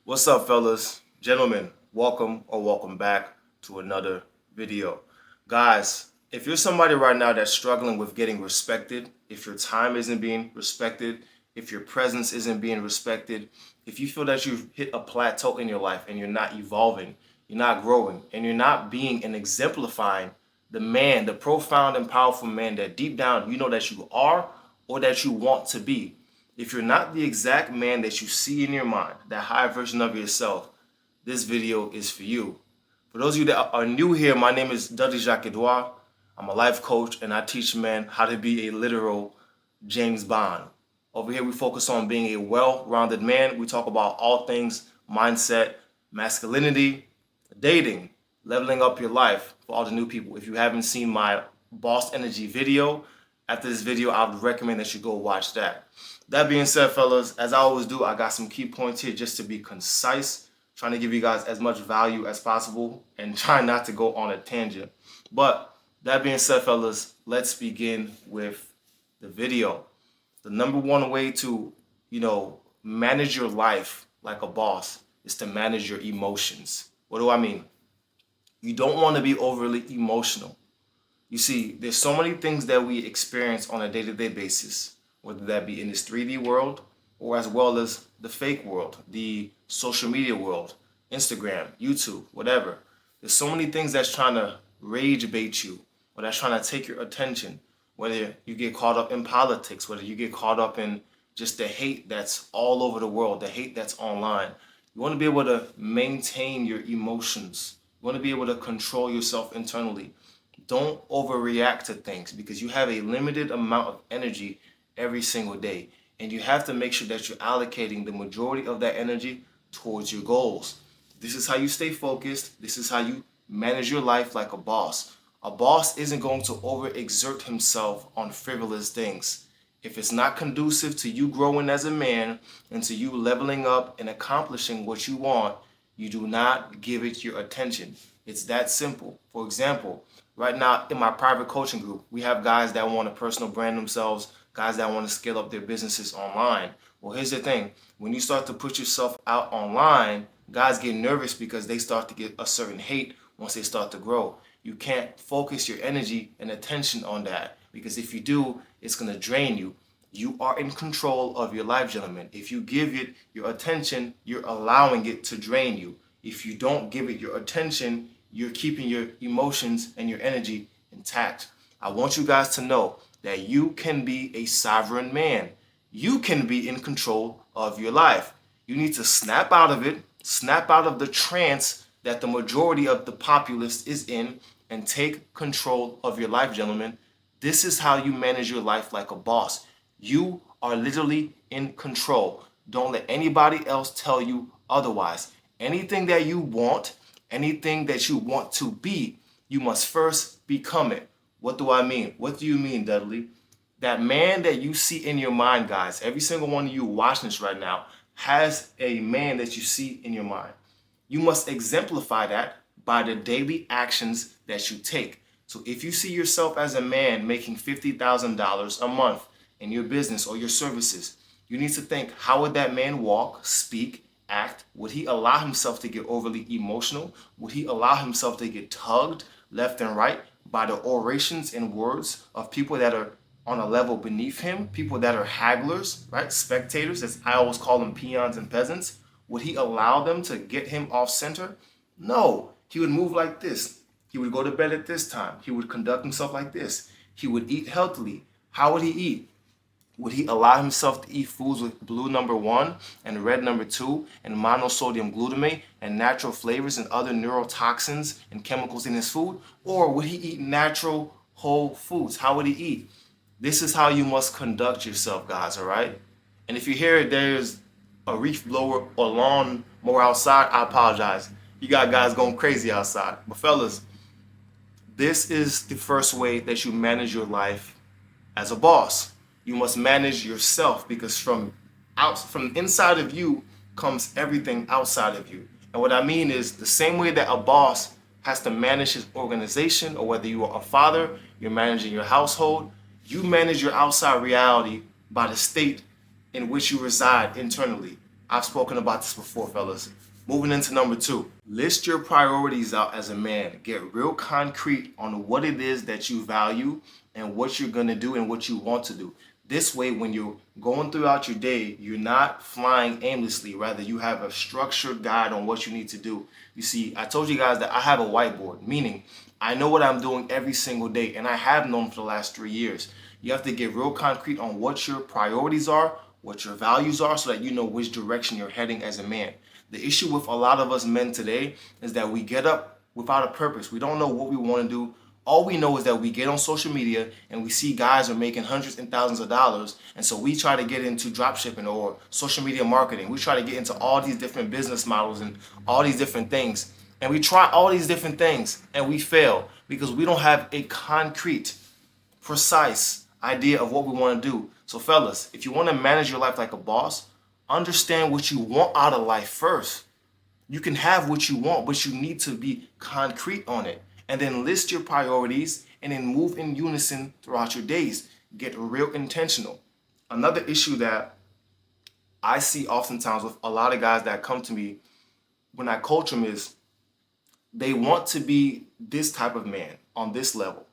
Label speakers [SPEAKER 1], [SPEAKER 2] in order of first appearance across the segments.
[SPEAKER 1] What's up, fellas? Gentlemen, welcome back to another video. Guys, if you're somebody right now that's struggling with getting respected, if your time isn't being respected, if your presence isn't being respected, if you feel that you've hit a plateau in your life and you're not evolving, you're not growing, and you're not being and exemplifying the man, the profound and powerful man that deep down you know that you are or that you want to be, if you're not the exact man that you see in your mind, that higher version of yourself, this video is for you. For those of you that are new here, my name is Dudley Edouard. I'm a life coach and I teach men how to be a literal James Bond. Over here, we focus on being a well-rounded man. We talk about all things mindset, masculinity, dating, leveling up your life for all the new people. If you haven't seen my Boss Energy video, after this video, I would recommend that you go watch that. That being said, fellas, as I always do, I got some key points here just to be concise, trying to give you guys as much value as possible and trying not to go on a tangent. But that being said, fellas, let's begin with the video. The number one way to, manage your life like a boss is to manage your emotions. What do I mean? You don't want to be overly emotional. You see, there's so many things that we experience on a day-to-day basis, whether that be in this 3D world or as well as the fake world, the social media world, Instagram, YouTube, whatever. There's so many things that's trying to rage bait you or that's trying to take your attention, whether you get caught up in politics, whether you get caught up in just the hate that's all over the world, the hate that's online. You want to be able to maintain your emotions. You want to be able to control yourself internally. Don't overreact to things because you have a limited amount of energy every single day. And you have to make sure that you're allocating the majority of that energy towards your goals. This is how you stay focused. This is how you manage your life like a boss. A boss isn't going to overexert himself on frivolous things. If it's not conducive to you growing as a man and to you leveling up and accomplishing what you want, you do not give it your attention. It's that simple. For example, right now in my private coaching group, we have guys that want to personal brand themselves, guys that want to scale up their businesses online. Well, here's the thing. When you start to put yourself out online, guys get nervous because they start to get a certain hate once they start to grow. You can't focus your energy and attention on that because if you do, it's going to drain you. You are in control of your life, gentlemen. If you give it your attention, you're allowing it to drain you. If you don't give it your attention, you're keeping your emotions and your energy intact. I want you guys to know that you can be a sovereign man. You can be in control of your life. You need to snap out of it, snap out of the trance that the majority of the populace is in, and take control of your life, gentlemen. This is how you manage your life like a boss. You are literally in control. Don't let anybody else tell you otherwise. Anything that you want, anything that you want to be, you must first become it. What do I mean? What do you mean, Dudley? That man that you see in your mind, guys, every single one of you watching this right now has a man that you see in your mind. You must exemplify that by the daily actions that you take. So if you see yourself as a man making $50,000 a month in your business or your services, you need to think, how would that man walk, speak, act? Would he allow himself to get overly emotional? Would he allow himself to get tugged left and right by the orations and words of people that are on a level beneath him, people that are hagglers, right? Spectators, as I always call them, peons and peasants. Would he allow them to get him off center? No, he would move like this. He would go to bed at this time. He would conduct himself like this. He would eat healthily. How would he eat? Would he allow himself to eat foods with blue number 1 and red number 2 and monosodium glutamate and natural flavors and other neurotoxins and chemicals in his food? Or would he eat natural whole foods? How would he eat? This is how you must conduct yourself, guys, all right? And if you hear there's a reef blower or lawn mower outside, I apologize. You got guys going crazy outside. But fellas, this is the first way that you manage your life as a boss. You must manage yourself because from inside of you comes everything outside of you. And what I mean is the same way that a boss has to manage his organization, or whether you are a father, you're managing your household, you manage your outside reality by the state in which you reside internally. I've spoken about this before, fellas. Moving into number 2, list your priorities out as a man. Get real concrete on what it is that you value and what you're going to do and what you want to do. This way, when you're going throughout your day, you're not flying aimlessly. Rather, you have a structured guide on what you need to do. You see, I told you guys that I have a whiteboard, meaning I know what I'm doing every single day, and I have known for the last 3 years. You have to get real concrete on what your priorities are, what your values are, so that you know which direction you're heading as a man. The issue with a lot of us men today is that we get up without a purpose. We don't know what we want to do. All we know is that we get on social media and we see guys are making hundreds and thousands of dollars. And so we try to get into drop shipping or social media marketing. We try to get into all these different business models and all these different things. And we try all these different things and we fail because we don't have a concrete, precise idea of what we want to do. So fellas, if you want to manage your life like a boss, understand what you want out of life first. You can have what you want, but you need to be concrete on it. And then list your priorities and then move in unison throughout your days. Get real intentional. Another issue that I see oftentimes with a lot of guys that come to me when I coach them is they want to be this type of man on this level.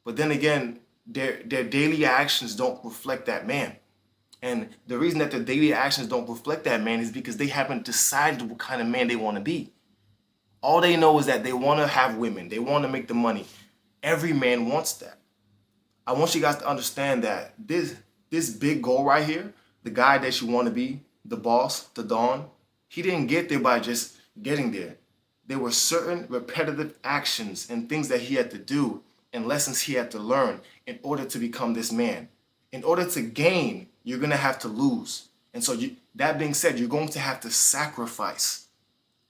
[SPEAKER 1] But then again, their daily actions don't reflect that man. And the reason that their daily actions don't reflect that man is because they haven't decided what kind of man they want to be. All they know is that they want to have women. They want to make the money. Every man wants that. I want you guys to understand that this big goal right here, the guy that you want to be, the boss, the Don, he didn't get there by just getting there. There were certain repetitive actions and things that he had to do and lessons he had to learn in order to become this man. In order to gain, you're going to have to lose. And so that being said, you're going to have to sacrifice.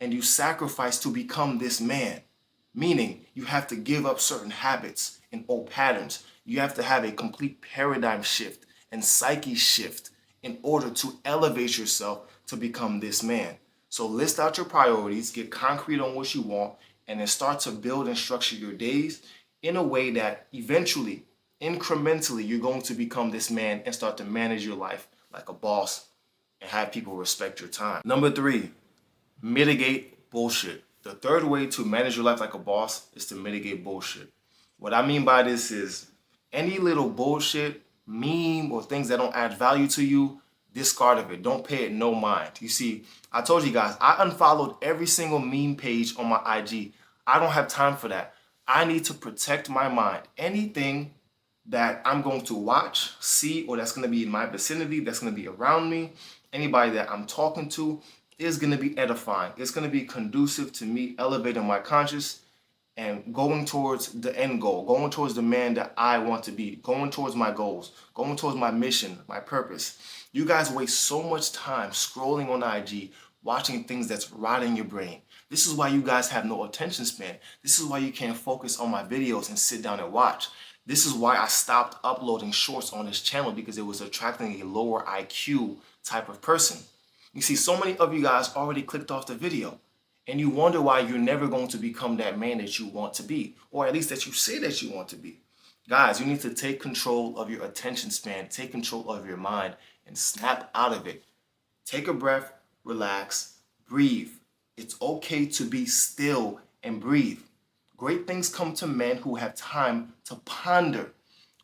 [SPEAKER 1] And you sacrifice to become this man. Meaning you have to give up certain habits and old patterns. You have to have a complete paradigm shift and psyche shift in order to elevate yourself to become this man. So list out your priorities, get concrete on what you want, and then start to build and structure your days in a way that eventually, incrementally, you're going to become this man and start to manage your life like a boss and have people respect your time. Number 3, mitigate bullshit. The third way to manage your life like a boss is to mitigate bullshit. What I mean by this is any little bullshit, meme, or things that don't add value to you, discard of it. Don't pay it no mind. You see, I told you guys, I unfollowed every single meme page on my IG. I don't have time for that. I need to protect my mind. Anything that I'm going to watch, see, or that's going to be in my vicinity, that's going to be around me, anybody that I'm talking to, is going to be edifying. It's going to be conducive to me elevating my conscious and going towards the end goal, going towards the man that I want to be, going towards my goals, going towards my mission, my purpose. You guys waste so much time scrolling on IG, watching things that's rotting your brain. This is why you guys have no attention span. This is why you can't focus on my videos and sit down and watch. This is why I stopped uploading shorts on this channel, because it was attracting a lower IQ type of person. You see, so many of you guys already clicked off the video and you wonder why you're never going to become that man that you want to be, or at least that you say that you want to be. Guys, you need to take control of your attention span, take control of your mind, and snap out of it. Take a breath, relax, breathe. It's okay to be still and breathe. Great things come to men who have time to ponder.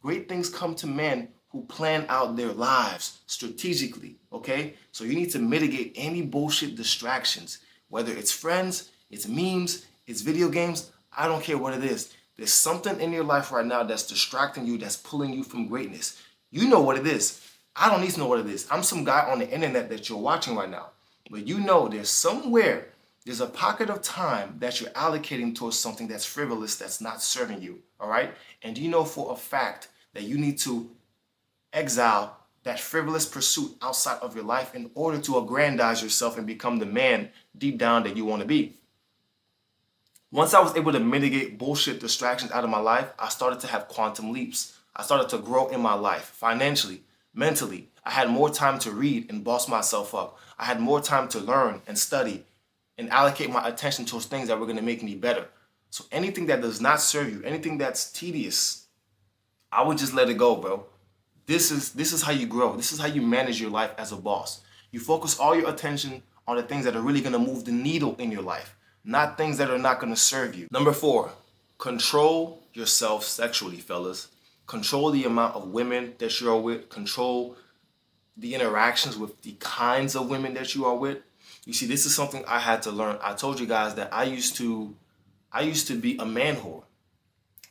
[SPEAKER 1] Great things come to men who plan out their lives strategically, okay? So you need to mitigate any bullshit distractions, whether it's friends, it's memes, it's video games, I don't care what it is. There's something in your life right now that's distracting you, that's pulling you from greatness. You know what it is. I don't need to know what it is. I'm some guy on the internet that you're watching right now. But you know there's somewhere, there's a pocket of time that you're allocating towards something that's frivolous, that's not serving you, all right? And you know for a fact that you need to exile that frivolous pursuit outside of your life in order to aggrandize yourself and become the man deep down that you want to be. Once I was able to mitigate bullshit distractions out of my life, I started to have quantum leaps. I started to grow in my life, financially, mentally. I had more time to read and boss myself up. I had more time to learn and study and allocate my attention towards things that were going to make me better. So anything that does not serve you, anything that's tedious, I would just let it go, bro. This is how you grow. This is how you manage your life as a boss. You focus all your attention on the things that are really going to move the needle in your life, not things that are not going to serve you. Number 4, control yourself sexually, fellas. Control the amount of women that you're with. Control the interactions with the kinds of women that you are with. You see, this is something I had to learn. I told you guys that I used to be a man whore,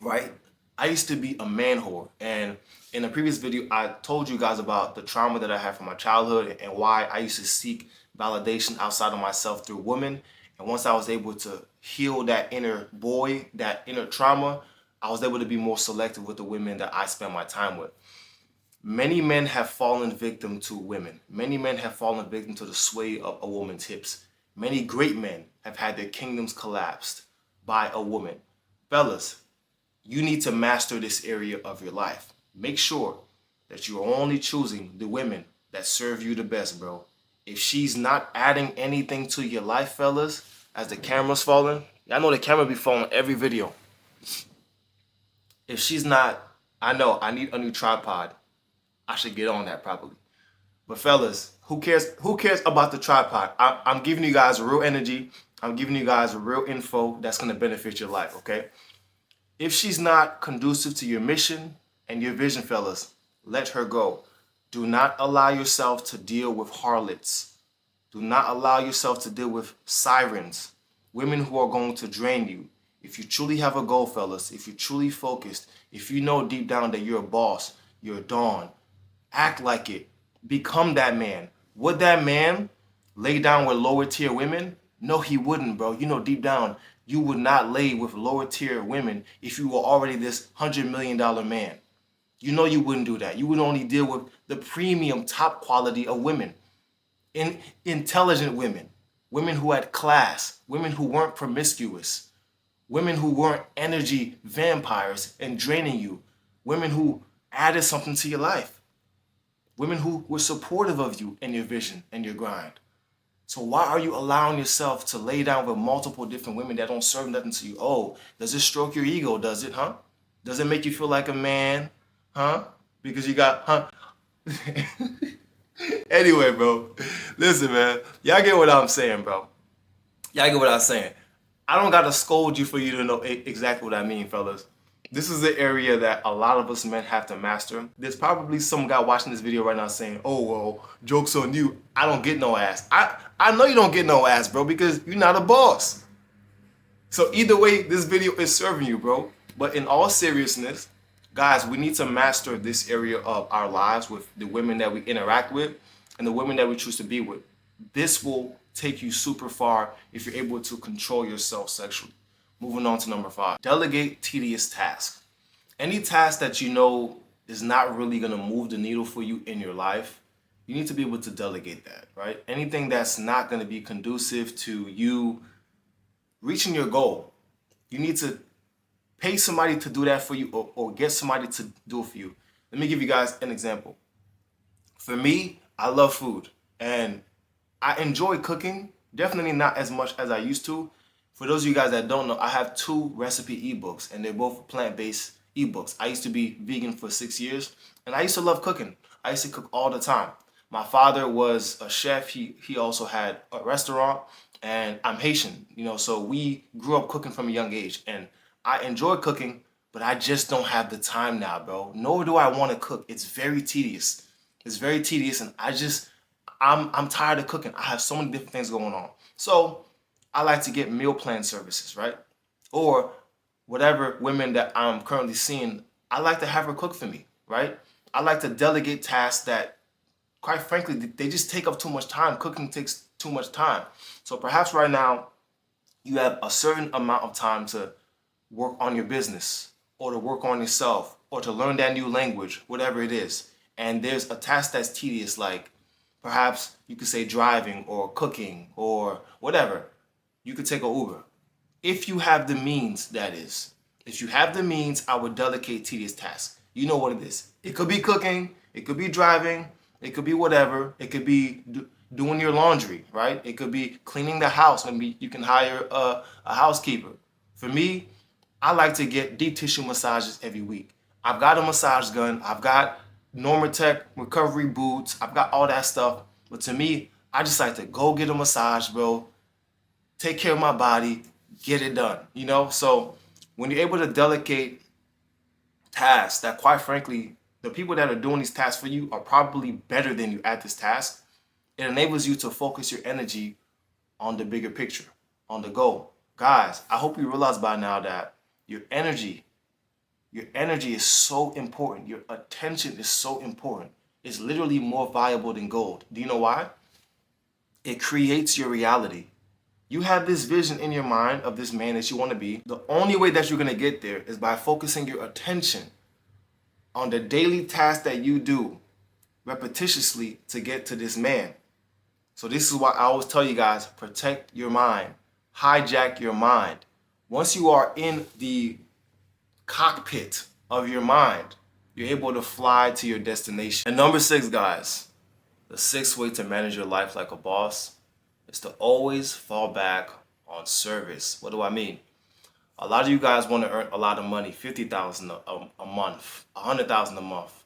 [SPEAKER 1] right? I used to be a man whore. And in a previous video, I told you guys about the trauma that I had from my childhood and why I used to seek validation outside of myself through women. And once I was able to heal that inner boy, that inner trauma, I was able to be more selective with the women that I spend my time with. Many men have fallen victim to women. Many men have fallen victim to the sway of a woman's hips. Many great men have had their kingdoms collapsed by a woman. Fellas, you need to master this area of your life. Make sure that you are only choosing the women that serve you the best, bro. If she's not adding anything to your life, fellas, as the camera's falling, y'all know the camera be falling every video. If she's not, I know, I need a new tripod. I should get on that probably. But fellas, who cares about the tripod? I'm giving you guys real energy. I'm giving you guys real info that's going to benefit your life, okay? If she's not conducive to your mission and your vision, fellas, let her go. Do not allow yourself to deal with harlots. Do not allow yourself to deal with sirens, women who are going to drain you. If you truly have a goal, fellas, if you're truly focused, if you know deep down that you're a boss, you're a Dawn, act like it. Become that man. Would that man lay down with lower tier women? No, he wouldn't, bro. You know deep down, you would not lay with lower tier women if you were already this $100 million man. You know you wouldn't do that. You would only deal with the premium top quality of women. Intelligent women. Women who had class. Women who weren't promiscuous. Women who weren't energy vampires and draining you. Women who added something to your life. Women who were supportive of you and your vision and your grind. So why are you allowing yourself to lay down with multiple different women that don't serve nothing to you? Oh, does it stroke your ego? Does it, huh? Does it make you feel like a man? Huh? Because you got, huh? Anyway, bro. Listen, man. Y'all get what I'm saying, bro. Y'all get what I'm saying. I don't got to scold you for you to know exactly what I mean, fellas. This is the area that a lot of us men have to master. There's probably some guy watching this video right now saying, oh, well, joke's on you. I don't get no ass. I know you don't get no ass, bro, because you're not a boss. So either way, this video is serving you, bro. But in all seriousness, guys, we need to master this area of our lives with the women that we interact with and the women that we choose to be with. This will take you super far if you're able to control yourself sexually. Moving on to number 5, delegate tedious tasks. Any task that you know is not really going to move the needle for you in your life, you need to be able to delegate that, right? Anything that's not going to be conducive to you reaching your goal, you need to pay somebody to do that for you or get somebody to do it for you. Let me give you guys an example. For me, I love food and I enjoy cooking, definitely not as much as I used to. For those of you guys that don't know, I have 2 recipe ebooks and they're both plant-based ebooks. I used to be vegan for 6 years and I used to love cooking. I used to cook all the time. My father was a chef. He also had a restaurant and I'm Haitian, so we grew up cooking from a young age and I enjoy cooking, but I just don't have the time now, bro. Nor do I want to cook. It's very tedious. It's very tedious and I'm tired of cooking. I have so many different things going on. So I like to get meal plan services, right? Or whatever women that I'm currently seeing, I like to have her cook for me, right? I like to delegate tasks that, quite frankly, they just take up too much time. Cooking takes too much time. So perhaps right now you have a certain amount of time to work on your business or to work on yourself or to learn that new language, whatever it is. And there's a task that's tedious, like perhaps you could say driving or cooking or whatever. You could take an Uber. If you have the means, that is. If you have the means, I would delegate tedious tasks. You know what it is. It could be cooking. It could be driving. It could be whatever. It could be doing your laundry, right? It could be cleaning the house. Maybe you can hire a housekeeper. For me, I like to get deep tissue massages every week. I've got a massage gun. I've got Normatec recovery boots. I've got all that stuff. But to me, I just like to go get a massage, bro. Take care of my body, get it done, you know? So when you're able to delegate tasks that, quite frankly, the people that are doing these tasks for you are probably better than you at this task, it enables you to focus your energy on the bigger picture, on the goal. Guys, I hope you realize by now that your energy is so important. Your attention is so important. It's literally more valuable than gold. Do you know why? It creates your reality. You have this vision in your mind of this man that you want to be. The only way that you're going to get there is by focusing your attention on the daily task that you do repetitiously to get to this man. So this is why I always tell you guys, protect your mind, hijack your mind. Once you are in the cockpit of your mind, you're able to fly to your destination. And number 6, guys, the 6th way to manage your life like a boss is to always fall back on service. What do I mean? A lot of you guys want to earn a lot of money, $50,000 a month, $100,000 a month,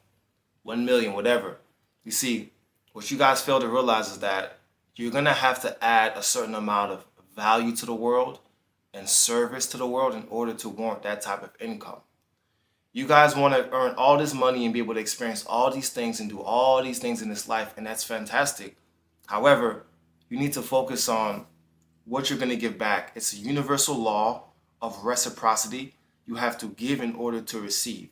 [SPEAKER 1] 1 million, whatever. You see, what you guys fail to realize is that you're going to have to add a certain amount of value to the world and service to the world in order to warrant that type of income. You guys want to earn all this money and be able to experience all these things and do all these things in this life, and that's fantastic. However, you need to focus on what you're going to give back. It's a universal law of reciprocity. You have to give in order to receive.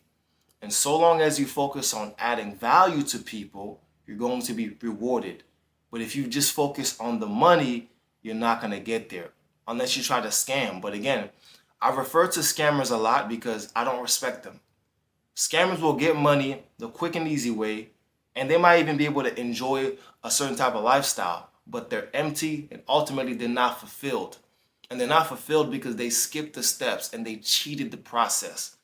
[SPEAKER 1] And so long as you focus on adding value to people, you're going to be rewarded. But if you just focus on the money, you're not going to get there unless you try to scam. But again, I refer to scammers a lot because I don't respect them. Scammers will get money the quick and easy way, and they might even be able to enjoy a certain type of lifestyle, but they're empty and ultimately they're not fulfilled. And they're not fulfilled because they skipped the steps and they cheated the process.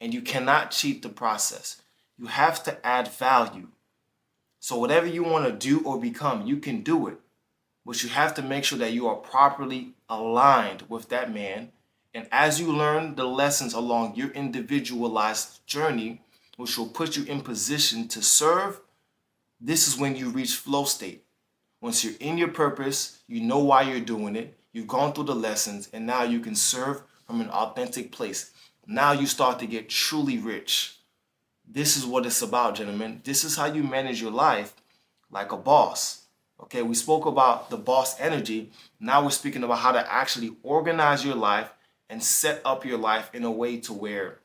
[SPEAKER 1] And you cannot cheat the process. You have to add value. So whatever you want to do or become, you can do it. But you have to make sure that you are properly aligned with that man. And as you learn the lessons along your individualized journey, which will put you in position to serve, this is when you reach flow state. Once you're in your purpose, you know why you're doing it, you've gone through the lessons, and now you can serve from an authentic place. Now you start to get truly rich. This is what it's about, gentlemen. This is how you manage your life like a boss. Okay, we spoke about the boss energy. Now we're speaking about how to actually organize your life and set up your life in a way to where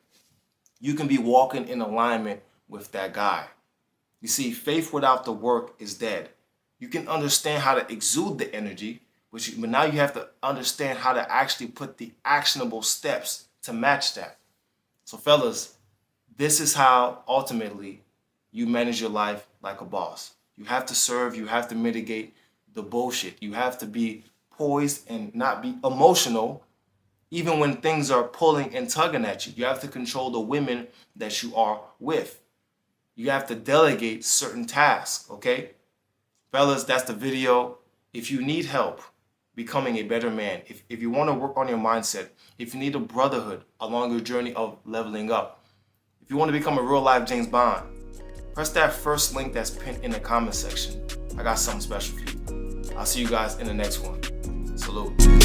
[SPEAKER 1] you can be walking in alignment with that guy. You see, faith without the work is dead. You can understand how to exude the energy, but now you have to understand how to actually put the actionable steps to match that. So fellas, this is how ultimately you manage your life like a boss. You have to serve, you have to mitigate the bullshit. You have to be poised and not be emotional even when things are pulling and tugging at you. You have to control the women that you are with. You have to delegate certain tasks, okay? Fellas, that's the video. If you need help becoming a better man, if you want to work on your mindset, if you need a brotherhood along your journey of leveling up, if you want to become a real life James Bond, press that first link that's pinned in the comment section. I got something special for you. I'll see you guys in the next one. Salute.